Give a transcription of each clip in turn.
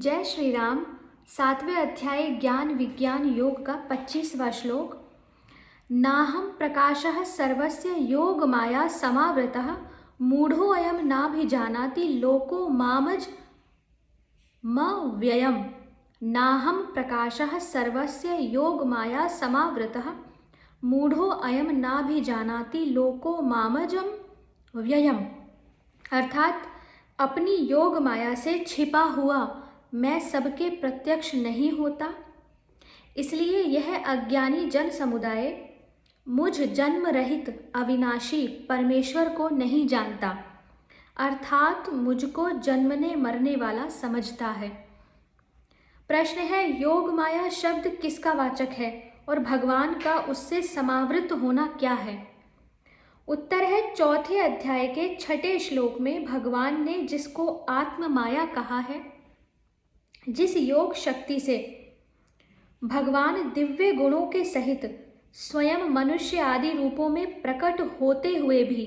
जय श्री राम। 7वें अध्याय ज्ञान विज्ञान योग का 25वां श्लोक। नाहं प्रकाशः सर्वस्य योग माया समावृतः मूढ़ो अयम नाभिजानाति लोको मामज म व्ययम्। नाहं प्रकाशः सर्वस्य योग माया समावृतः मूढ़ो अयम नाभिजानाति लोको मामजम व्ययम्। अर्थात अपनी योग माया से छिपा हुआ मैं सबके प्रत्यक्ष नहीं होता, इसलिए यह अज्ञानी जन समुदाय मुझ जन्म रहित अविनाशी परमेश्वर को नहीं जानता, अर्थात मुझको जन्मने मरने वाला समझता है। प्रश्न है, योग माया शब्द किसका वाचक है और भगवान का उससे समावृत होना क्या है? उत्तर है, 4थे अध्याय के 6ठे श्लोक में भगवान ने जिसको आत्म माया कहा है, जिस योग शक्ति से भगवान दिव्य गुणों के सहित स्वयं मनुष्य आदि रूपों में प्रकट होते हुए भी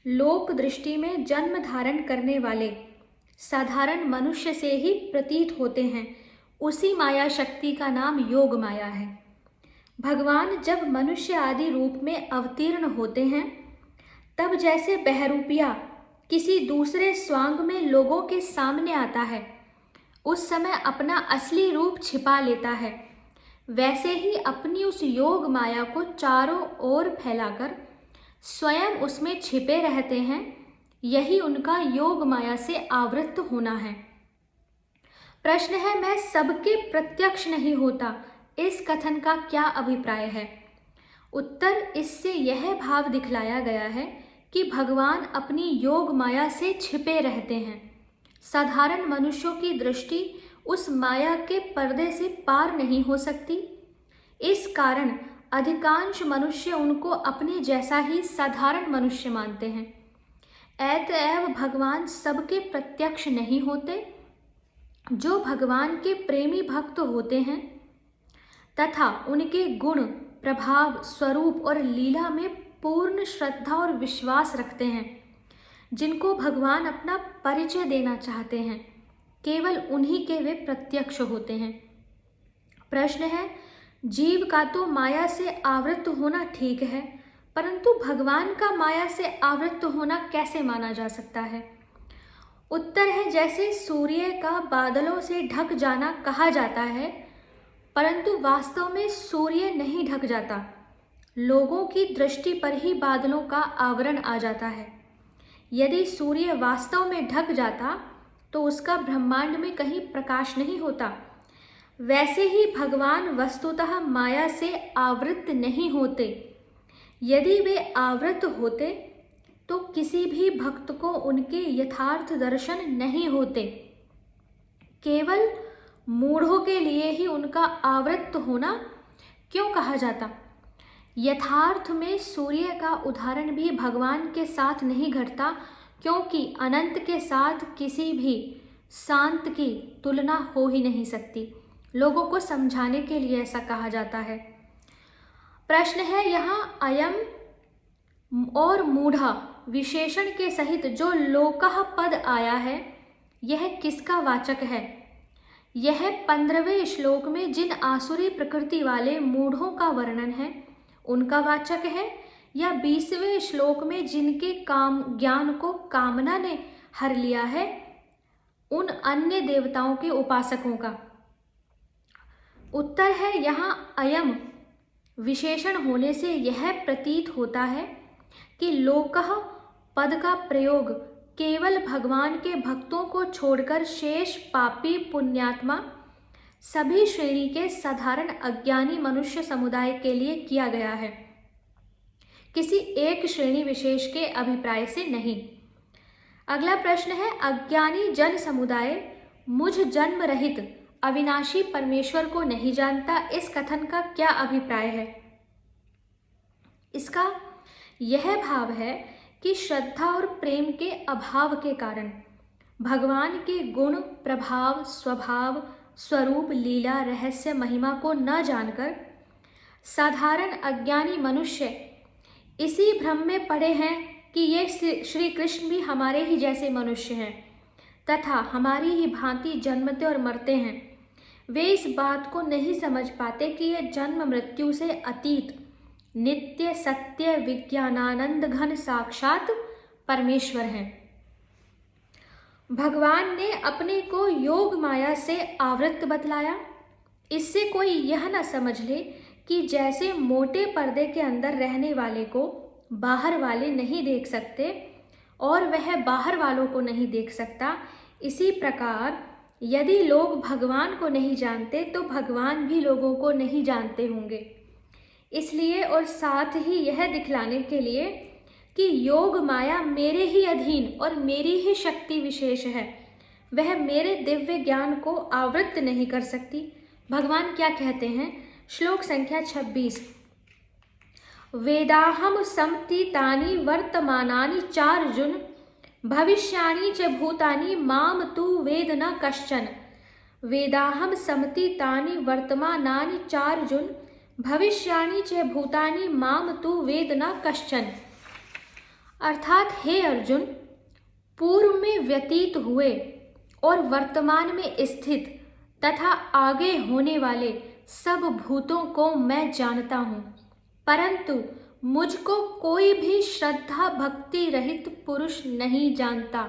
लोक दृष्टि में जन्म धारण करने वाले साधारण मनुष्य से ही प्रतीत होते हैं, उसी माया शक्ति का नाम योग माया है। भगवान जब मनुष्य आदि रूप में अवतीर्ण होते हैं, तब जैसे बहरूपिया किसी दूसरे स्वांग में लोगों के सामने आता है, उस समय अपना असली रूप छिपा लेता है, वैसे ही अपनी उस योग माया को चारों ओर फैलाकर स्वयं उसमें छिपे रहते हैं। यही उनका योग माया से आवृत होना है। प्रश्न है, मैं सबके प्रत्यक्ष नहीं होता, इस कथन का क्या अभिप्राय है? उत्तर, इससे यह भाव दिखलाया गया है कि भगवान अपनी योग माया से छिपे रहते हैं। साधारण मनुष्यों की दृष्टि उस माया के पर्दे से पार नहीं हो सकती। इस कारण अधिकांश मनुष्य उनको अपने जैसा ही साधारण मनुष्य मानते हैं। अतएव भगवान सबके प्रत्यक्ष नहीं होते। जो भगवान के प्रेमी भक्त होते हैं तथा उनके गुण, प्रभाव, स्वरूप और लीला में पूर्ण श्रद्धा और विश्वास रखते हैं, जिनको भगवान अपना परिचय देना चाहते हैं, केवल उन्हीं के वे प्रत्यक्ष होते हैं। प्रश्न है, जीव का तो माया से आवृत होना ठीक है, परंतु भगवान का माया से आवृत होना कैसे माना जा सकता है? उत्तर है, जैसे सूर्य का बादलों से ढक जाना कहा जाता है, परंतु वास्तव में सूर्य नहीं ढक जाता, लोगों की दृष्टि पर ही बादलों का आवरण आ जाता है। यदि सूर्य वास्तव में ढक जाता तो उसका ब्रह्मांड में कहीं प्रकाश नहीं होता। वैसे ही भगवान वस्तुतः माया से आवृत नहीं होते। यदि वे आवृत होते तो किसी भी भक्त को उनके यथार्थ दर्शन नहीं होते। केवल मूढ़ों के लिए ही उनका आवृत होना क्यों कहा जाता? यथार्थ में सूर्य का उदाहरण भी भगवान के साथ नहीं घटता, क्योंकि अनंत के साथ किसी भी शांत की तुलना हो ही नहीं सकती। लोगों को समझाने के लिए ऐसा कहा जाता है। प्रश्न है, यहाँ अयम और मूढ़ा विशेषण के सहित जो लोकः पद आया है, यह किसका वाचक है? यह 15वें श्लोक में जिन आसुरी प्रकृति वाले मूढ़ों का वर्णन है, उनका वाचक है, या 20वें श्लोक में जिनके काम ज्ञान को कामना ने हर लिया है, उन अन्य देवताओं के उपासकों का? उत्तर है, यहाँ अयम विशेषण होने से यह प्रतीत होता है कि लोकः पद का प्रयोग केवल भगवान के भक्तों को छोड़कर शेष पापी पुण्यात्मा सभी श्रेणी के साधारण अज्ञानी मनुष्य समुदाय के लिए किया गया है, किसी एक श्रेणी विशेष के अभिप्राय से नहीं। अगला प्रश्न है, अज्ञानी जन समुदाय मुझ जन्म रहित अविनाशी परमेश्वर को नहीं जानता, इस कथन का क्या अभिप्राय है? इसका यह भाव है कि श्रद्धा और प्रेम के अभाव के कारण भगवान के गुण, प्रभाव, स्वभाव, स्वरूप, लीला, रहस्य, महिमा को न जानकर साधारण अज्ञानी मनुष्य इसी भ्रम में पड़े हैं कि ये श्री कृष्ण भी हमारे ही जैसे मनुष्य हैं तथा हमारी ही भांति जन्मते और मरते हैं, वे इस बात को नहीं समझ पाते कि यह जन्म मृत्यु से अतीत नित्य सत्य विज्ञानानंद घन साक्षात परमेश्वर हैं। भगवान ने अपने को योग माया से आवृत बतलाया। इससे कोई यह न समझ ले कि जैसे मोटे पर्दे के अंदर रहने वाले को बाहर वाले नहीं देख सकते और वह बाहर वालों को नहीं देख सकता, इसी प्रकार यदि लोग भगवान को नहीं जानते तो भगवान भी लोगों को नहीं जानते होंगे। इसलिए और साथ ही यह दिखलाने के लिए कि योग माया मेरे ही अधीन और मेरी ही शक्ति विशेष है, वह मेरे दिव्य ज्ञान को आवृत्त नहीं कर सकती। भगवान क्या कहते हैं? श्लोक संख्या 26, वेदाहम समतीतानि वर्तमानानि चार्जुन भविष्याणि च भूतानि माम तु वेद न कश्चन। वेदाहम समतीतानि वर्तमानानि चार्जुन भविष्याणि च भूतानि माम तु वेद न कश्चन। अर्थात हे अर्जुन, पूर्व में व्यतीत हुए और वर्तमान में स्थित तथा आगे होने वाले सब भूतों को मैं जानता हूँ, परंतु मुझको कोई भी श्रद्धा भक्ति रहित पुरुष नहीं जानता।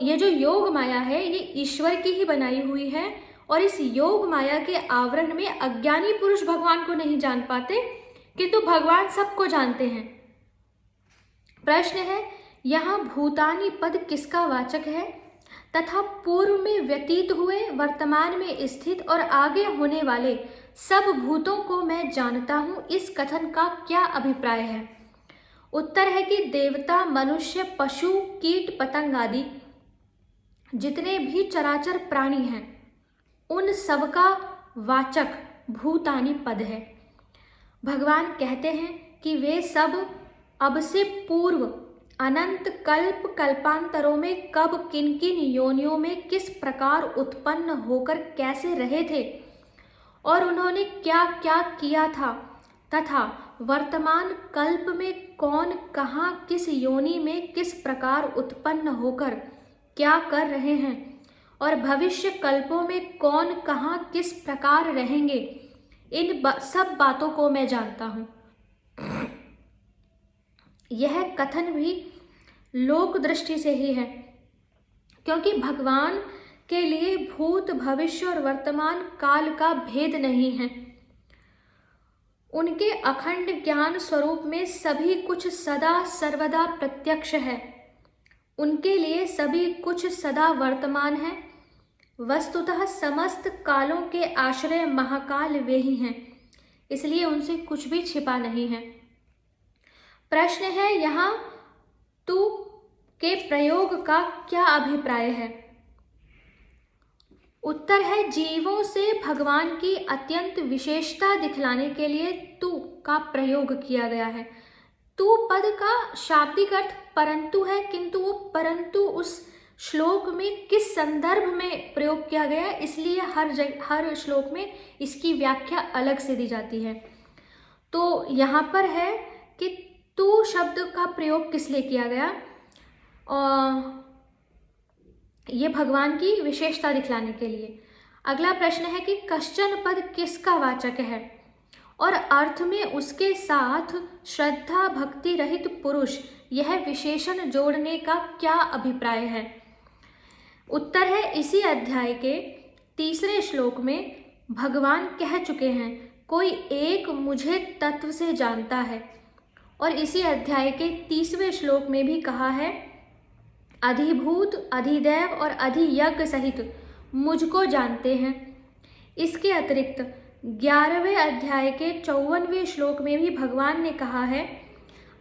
ये जो योग माया है ये ईश्वर की ही बनाई हुई है और इस योग माया के आवरण में अज्ञानी पुरुष भगवान को नहीं जान पाते, किंतु भगवान सबको जानते हैं। प्रश्न है, यहाँ भूतानी पद किसका वाचक है तथा पूर्व में व्यतीत हुए, वर्तमान में स्थित और आगे होने वाले सब भूतों को मैं जानता हूँ, इस कथन का क्या अभिप्राय है? उत्तर है कि देवता, मनुष्य, पशु, कीट, पतंग आदि जितने भी चराचर प्राणी हैं उन सबका वाचक भूतानी पद है। भगवान कहते हैं कि वे सब अब से पूर्व अनंत कल्प कल्पांतरों में कब किन किन योनियों में किस प्रकार उत्पन्न होकर कैसे रहे थे और उन्होंने क्या क्या किया था तथा वर्तमान कल्प में कौन कहाँ किस योनि में किस प्रकार उत्पन्न होकर क्या कर रहे हैं और भविष्य कल्पों में कौन कहाँ किस प्रकार रहेंगे, इन सब बातों को मैं जानता हूँ। यह कथन भी लोक दृष्टि से ही है, क्योंकि भगवान के लिए भूत भविष्य और वर्तमान काल का भेद नहीं है। उनके अखंड ज्ञान स्वरूप में सभी कुछ सदा सर्वदा प्रत्यक्ष है। उनके लिए सभी कुछ सदा वर्तमान है। वस्तुतः समस्त कालों के आश्रय महाकाल वे ही हैं, इसलिए उनसे कुछ भी छिपा नहीं है। प्रश्न है, यहाँ तू के प्रयोग का क्या अभिप्राय है? उत्तर है, जीवों से भगवान की अत्यंत विशेषता दिखलाने के लिए तू का प्रयोग किया गया है। तू पद का शाब्दिक अर्थ परंतु है, किंतु वो परंतु उस श्लोक में किस संदर्भ में प्रयोग किया गया है, इसलिए हर श्लोक में इसकी व्याख्या अलग से दी जाती है। तो यहाँ पर है कि तू शब्द का प्रयोग किस लिए किया गया, और ये भगवान की विशेषता दिखलाने के लिए। अगला प्रश्न है कि कश्चन पद किसका वाचक है और अर्थ में उसके साथ श्रद्धा भक्ति रहित पुरुष, यह विशेषण जोड़ने का क्या अभिप्राय है? उत्तर है, इसी अध्याय के 3 श्लोक में भगवान कह चुके हैं, कोई एक मुझे तत्व से जानता है। और इसी अध्याय के 30वें श्लोक में भी कहा है, अधिभूत अधिदैव और अधियज्ञ सहित मुझको जानते हैं। इसके अतिरिक्त 11वें अध्याय के 54वें श्लोक में भी भगवान ने कहा है,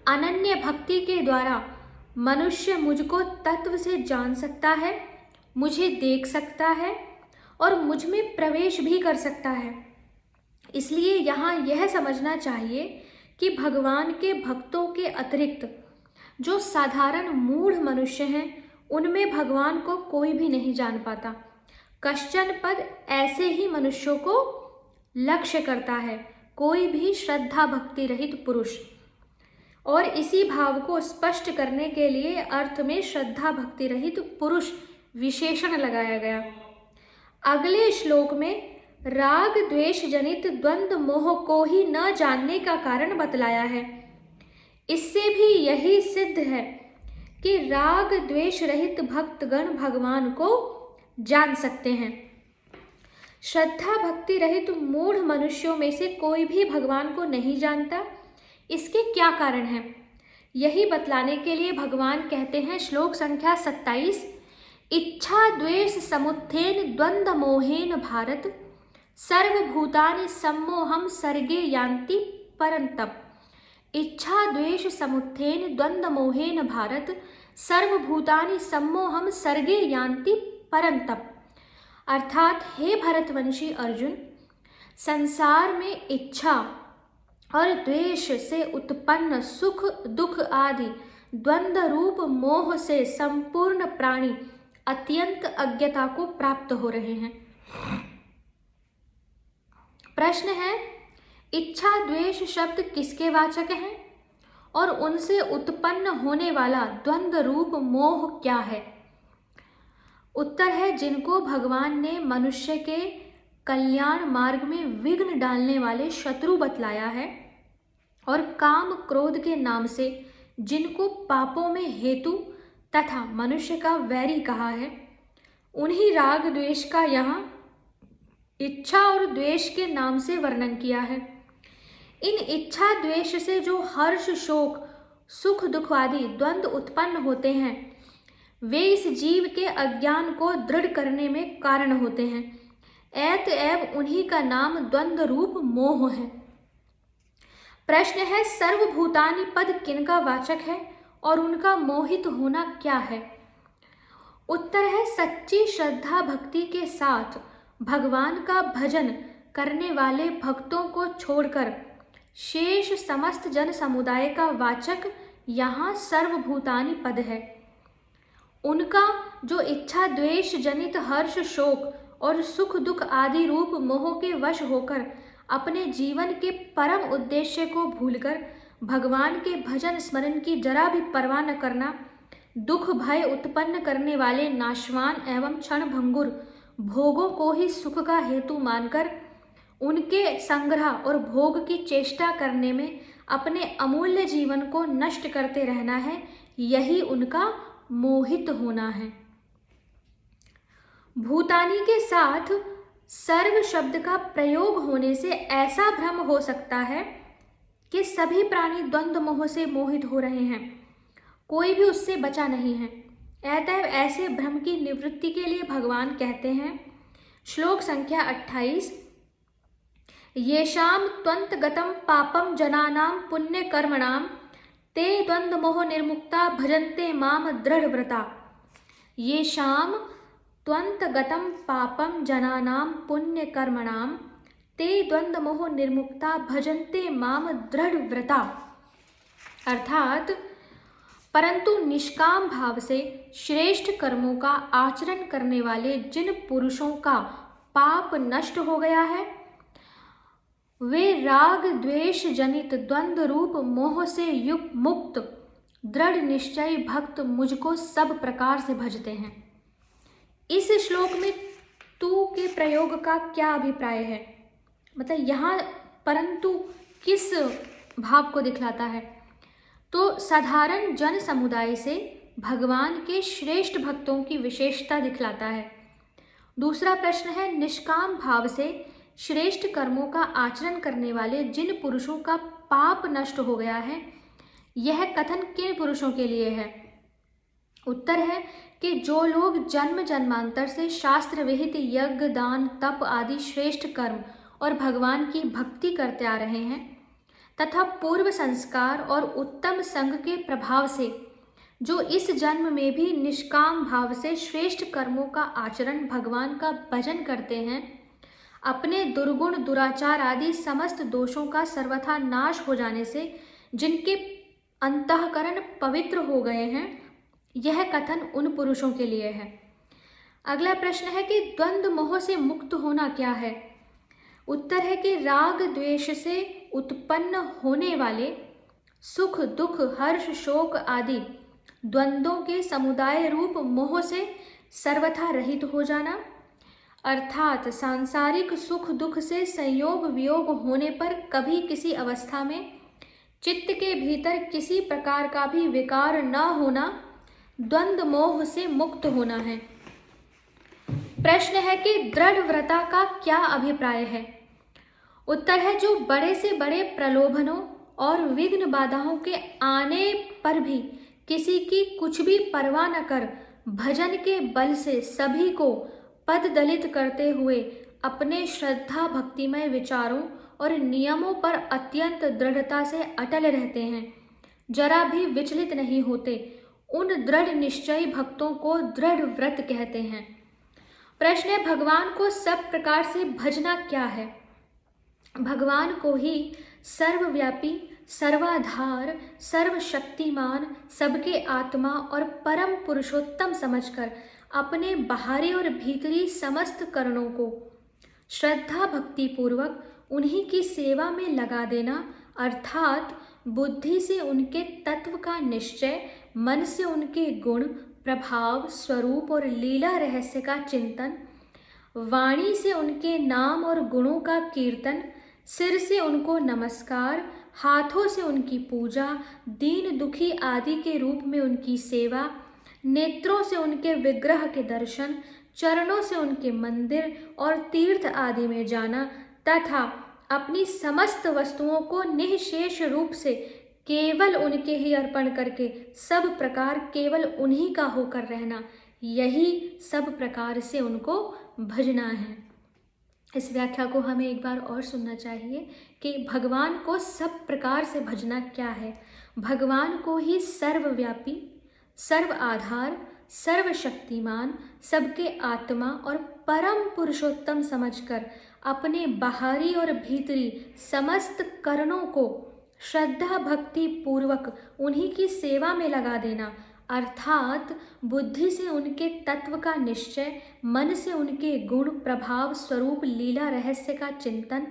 अनन्य भक्ति के द्वारा मनुष्य मुझको तत्व से जान सकता है, मुझे देख सकता है और मुझ में प्रवेश भी कर सकता है। इसलिए यहाँ यह समझना चाहिए कि भगवान के भक्तों के अतिरिक्त जो साधारण मूढ़ मनुष्य हैं उनमें भगवान को कोई भी नहीं जान पाता। कश्चन पद ऐसे ही मनुष्यों को लक्ष्य करता है, कोई भी श्रद्धा भक्ति रहित पुरुष। और इसी भाव को स्पष्ट करने के लिए अर्थ में श्रद्धा भक्ति रहित पुरुष विशेषण लगाया गया। अगले श्लोक में राग द्वेष जनित द्वंद्व मोह को ही न जानने का कारण बतलाया है। इससे भी यही सिद्ध है कि राग द्वेष रहित भक्तगण भगवान को जान सकते हैं। श्रद्धा भक्ति रहित मूढ़ मनुष्यों में से कोई भी भगवान को नहीं जानता। इसके क्या कारण है, यही बतलाने के लिए भगवान कहते हैं श्लोक संख्या 27, इच्छा द्वेष समुत्थेन द्वंद्व मोहेन भारत सर्वभूतानि सम्मोहम सर्गे यान्ति परन्तप। इच्छा द्वेष समुत्थेन द्वंद्व मोहेन भारत सर्वभूतानि सम्मोहम सर्गे यान्ति परन्तप। अर्थात हे भरतवंशी अर्जुन, संसार में इच्छा और द्वेष से उत्पन्न सुख दुख आदि द्वंद्व रूप मोह से संपूर्ण प्राणी अत्यंत अज्ञता को प्राप्त हो रहे हैं। प्रश्न है, इच्छा द्वेष शब्द किसके वाचक हैं और उनसे उत्पन्न होने वाला द्वंद्व रूप मोह क्या है? उत्तर है, जिनको भगवान ने मनुष्य के कल्याण मार्ग में विघ्न डालने वाले शत्रु बतलाया है और काम क्रोध के नाम से जिनको पापों में हेतु तथा मनुष्य का वैरी कहा है, उन्हीं राग द्वेष का यहाँ इच्छा और द्वेष के नाम से वर्णन किया है। इन इच्छा द्वेष से जो हर्ष शोक सुख दुख आदि द्वंद्व उत्पन्न होते हैं, वे इस जीव के अज्ञान को दृढ़ करने में कारण होते हैं। अतएव उन्हीं का नाम द्वंद्व रूप मोह है। प्रश्न है, सर्वभूतानि पद किनका वाचक है और उनका मोहित होना क्या है? उत्तर है, सच्ची श्रद्धा भक्ति के साथ भगवान का भजन करने वाले भक्तों को छोड़कर शेष समस्त जन समुदाय का वाचक यहाँ सर्वभूतानि पद है। उनका जो इच्छा द्वेष जनित हर्ष शोक और सुख दुख आदि रूप मोह के वश होकर अपने जीवन के परम उद्देश्य को भूलकर भगवान के भजन स्मरण की जरा भी परवाह न करना, दुख भय उत्पन्न करने वाले नाशवान एवं क्षणभंगुर भोगों को ही सुख का हेतु मानकर उनके संग्रह और भोग की चेष्टा करने में अपने अमूल्य जीवन को नष्ट करते रहना है, यही उनका मोहित होना है। भूतानी के साथ सर्व शब्द का प्रयोग होने से ऐसा भ्रम हो सकता है कि सभी प्राणी द्वंद्व मोह से मोहित हो रहे हैं, कोई भी उससे बचा नहीं है। अतएव ऐसे भ्रम की निवृत्ति के लिए भगवान कहते हैं श्लोक संख्या 28, येषां त्वन्तगतं पापं जनानां पुण्य कर्मणां ते द्वंद्व मोह निर्मुक्ता भजन्ते माम दृढ़व्रता। येषां त्वन्तगतं पापं जनानां पुण्य कर्मणां ते द्वंद्व मोह निर्मुक्ता भजन्ते माम दृढ़व्रता। अर्थात परंतु निष्काम भाव से श्रेष्ठ कर्मों का आचरण करने वाले जिन पुरुषों का पाप नष्ट हो गया है, वे राग द्वेष जनित द्वंद्व रूप मोह से युक्त मुक्त दृढ़ निश्चय भक्त मुझको सब प्रकार से भजते हैं। इस श्लोक में तू के प्रयोग का क्या अभिप्राय है? मतलब यहाँ परंतु किस भाव को दिखलाता है? तो साधारण जन समुदाय से भगवान के श्रेष्ठ भक्तों की विशेषता दिखलाता है। दूसरा प्रश्न है, निष्काम भाव से श्रेष्ठ कर्मों का आचरण करने वाले जिन पुरुषों का पाप नष्ट हो गया है, यह कथन किन पुरुषों के लिए है? उत्तर है कि जो लोग जन्म जन्मांतर से शास्त्र विहित यज्ञ दान तप आदि श्रेष्ठ कर्म और भगवान की भक्ति करते आ रहे हैं तथा पूर्व संस्कार और उत्तम संग के प्रभाव से जो इस जन्म में भी निष्काम भाव से श्रेष्ठ कर्मों का आचरण भगवान का भजन करते हैं, अपने दुर्गुण दुराचार आदि समस्त दोषों का सर्वथा नाश हो जाने से जिनके अंतःकरण पवित्र हो गए हैं, यह कथन उन पुरुषों के लिए है। अगला प्रश्न है कि द्वंद्व मोह से मुक्त होना क्या है? उत्तर है कि राग द्वेष से उत्पन्न होने वाले सुख दुख हर्ष शोक आदि द्वंद्वों के समुदाय रूप मोह से सर्वथा रहित हो जाना, अर्थात सांसारिक सुख दुख से संयोग वियोग होने पर कभी किसी अवस्था में चित्त के भीतर किसी प्रकार का भी विकार न होना, द्वंद्व मोह से मुक्त होना है। प्रश्न है कि दृढ़ व्रता का क्या अभिप्राय है? उत्तर है, जो बड़े से बड़े प्रलोभनों और विघ्न बाधाओं के आने पर भी किसी की कुछ भी परवाह न कर भजन के बल से सभी को पद दलित करते हुए अपने श्रद्धा भक्तिमय विचारों और नियमों पर अत्यंत दृढ़ता से अटल रहते हैं, जरा भी विचलित नहीं होते, उन दृढ़ निश्चयी भक्तों को दृढ़ व्रत कहते हैं। प्रश्न है, भगवान को सब प्रकार से भजना क्या है? भगवान को ही सर्वव्यापी, सर्वाधार, सर्वशक्तिमान, सबके आत्मा और परम पुरुषोत्तम समझकर अपने बाहरी और भीतरी समस्त करणों को श्रद्धा भक्ति पूर्वक उन्हीं की सेवा में लगा देना, अर्थात बुद्धि से उनके तत्व का निश्चय, मन से उनके गुण प्रभाव स्वरूप और लीला रहस्य का चिंतन, वाणी से उनके नाम और गुणों का कीर्तन, सिर से उनको नमस्कार, हाथों से उनकी पूजा, दीन दुखी आदि के रूप में उनकी सेवा, नेत्रों से उनके विग्रह के दर्शन, चरणों से उनके मंदिर और तीर्थ आदि में जाना तथा अपनी समस्त वस्तुओं को निःशेष रूप से केवल उनके ही अर्पण करके सब प्रकार केवल उन्हीं का होकर रहना, यही सब प्रकार से उनको भजना है। इस व्याख्या को हमें एक बार और सुनना चाहिए कि भगवान को सब प्रकार से भजना क्या है। भगवान को ही सर्वव्यापी, सर्व आधार, सर्वशक्तिमान, सबके आत्मा और परम पुरुषोत्तम समझकर अपने बाहरी और भीतरी समस्त करणों को श्रद्धा भक्ति पूर्वक उन्हीं की सेवा में लगा देना, अर्थात बुद्धि से उनके तत्व का निश्चय, मन से उनके गुण प्रभाव स्वरूप लीला रहस्य का चिंतन,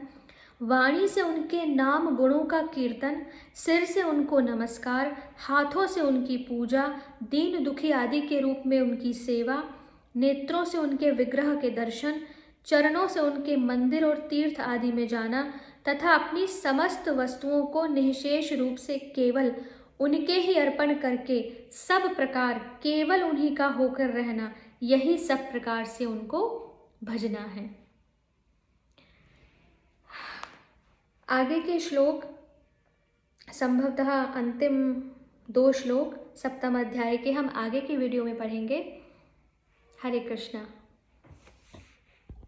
वाणी से उनके नाम गुणों का कीर्तन, सिर से उनको नमस्कार, हाथों से उनकी पूजा, दीन दुखी आदि के रूप में उनकी सेवा, नेत्रों से उनके विग्रह के दर्शन, चरणों से उनके मंदिर और तीर्थ आदि में जाना तथा अपनी समस्त वस्तुओं को निःशेष रूप से केवल उनके ही अर्पण करके सब प्रकार केवल उन्हीं का होकर रहना, यही सब प्रकार से उनको भजना है। आगे के श्लोक संभवतः अंतिम 2 श्लोक 7वें अध्याय के हम आगे के वीडियो में पढ़ेंगे। हरे कृष्णा।